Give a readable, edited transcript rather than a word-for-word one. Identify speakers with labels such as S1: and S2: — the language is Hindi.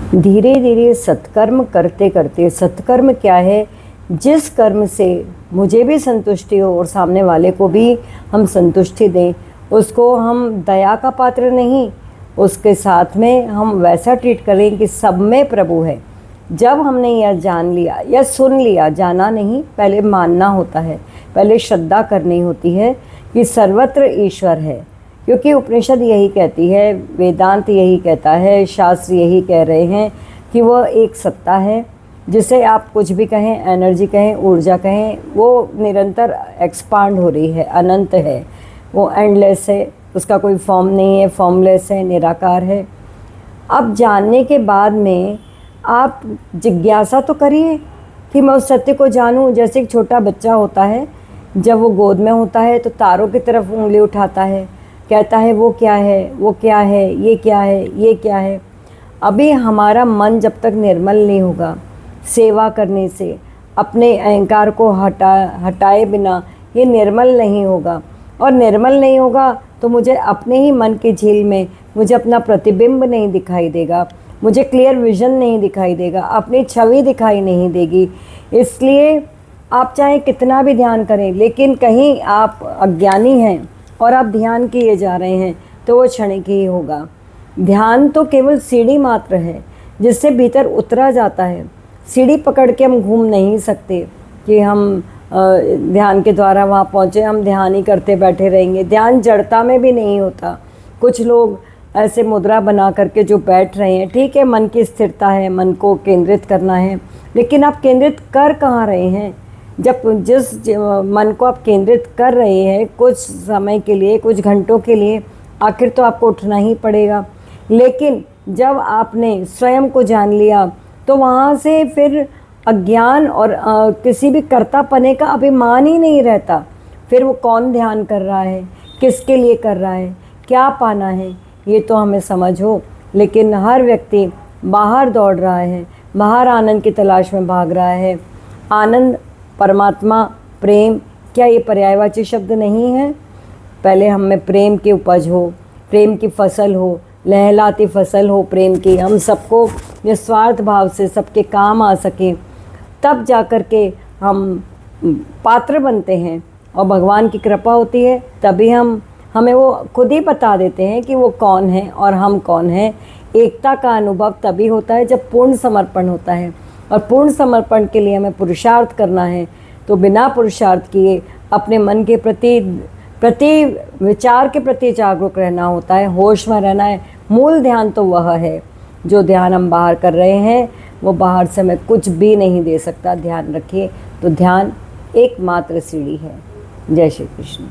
S1: धीरे धीरे सत्कर्म करते करते, सत्कर्म क्या है, जिस कर्म से मुझे भी संतुष्टि हो और सामने वाले को भी हम संतुष्टि दें, उसको हम दया का पात्र नहीं, उसके साथ में हम वैसा ट्रीट करें कि सब में प्रभु है। जब हमने यह जान लिया या सुन लिया, जाना नहीं, पहले मानना होता है, पहले श्रद्धा करनी होती है कि सर्वत्र ईश्वर है, क्योंकि उपनिषद यही कहती है, वेदांत यही कहता है, शास्त्र यही कह रहे हैं कि वह एक सत्ता है जिसे आप कुछ भी कहें, एनर्जी कहें, ऊर्जा कहें, वो निरंतर एक्सपांड हो रही है, अनंत है, वो एंडलेस है, उसका कोई फॉर्म नहीं है, फॉर्मलेस है, निराकार है। अब जानने के बाद में आप जिज्ञासा तो करिए कि मैं उस सत्य को जानूं। जैसे एक छोटा बच्चा होता है, जब वो गोद में होता है तो तारों की तरफ उंगली उठाता है, कहता है वो क्या है, वो क्या है, ये क्या है, ये क्या है। अभी हमारा मन जब तक निर्मल नहीं होगा, सेवा करने से अपने अहंकार को हटाए बिना ये निर्मल नहीं होगा, और निर्मल नहीं होगा तो मुझे अपने ही मन की झील में मुझे अपना प्रतिबिंब नहीं दिखाई देगा, मुझे क्लियर विजन नहीं दिखाई देगा, अपनी छवि दिखाई नहीं देगी। इसलिए आप चाहे कितना भी ध्यान करें, लेकिन कहीं आप अज्ञानी हैं और आप ध्यान किए जा रहे हैं तो वो क्षणिक ही होगा। ध्यान तो केवल सीढ़ी मात्र है जिससे भीतर उतरा जाता है। सीढ़ी पकड़ के हम घूम नहीं सकते कि हम ध्यान के द्वारा वहाँ पहुँचे, हम ध्यान ही करते बैठे रहेंगे। ध्यान जड़ता में भी नहीं होता। कुछ लोग ऐसे मुद्रा बना करके जो बैठ रहे हैं, ठीक है, मन की स्थिरता है, मन को केंद्रित करना है, लेकिन आप केंद्रित कर कहाँ रहे हैं? जब जिस मन को आप केंद्रित कर रहे हैं कुछ समय के लिए, कुछ घंटों के लिए, आखिर तो आपको उठना ही पड़ेगा। लेकिन जब आपने स्वयं को जान लिया तो वहाँ से फिर अज्ञान और किसी भी कर्तापने का अभिमान ही नहीं रहता। फिर वो कौन ध्यान कर रहा है, किसके लिए कर रहा है, क्या पाना है, ये तो हमें समझ हो। लेकिन हर व्यक्ति बाहर दौड़ रहा है, बाहर आनंद की तलाश में भाग रहा है। आनंद, परमात्मा, प्रेम, क्या ये पर्यायवाची शब्द नहीं है? पहले हम में प्रेम की उपज हो, प्रेम की फसल हो, लहलाती फसल हो प्रेम की, हम सबको निस्वार्थ भाव से सबके काम आ सके, तब जा कर के हम पात्र बनते हैं और भगवान की कृपा होती है। तभी हमें वो खुद ही बता देते हैं कि वो कौन है और हम कौन हैं। एकता का अनुभव तभी होता है जब पूर्ण समर्पण होता है, और पूर्ण समर्पण के लिए हमें पुरुषार्थ करना है। तो बिना पुरुषार्थ किए अपने मन के प्रति विचार के प्रति जागरूक रहना होता है, होश में रहना है। मूल ध्यान तो वह है। जो ध्यान हम बाहर कर रहे हैं वो बाहर से हमें कुछ भी नहीं दे सकता। ध्यान रखिए। तो ध्यान एकमात्र सीढ़ी है। जय श्री कृष्ण।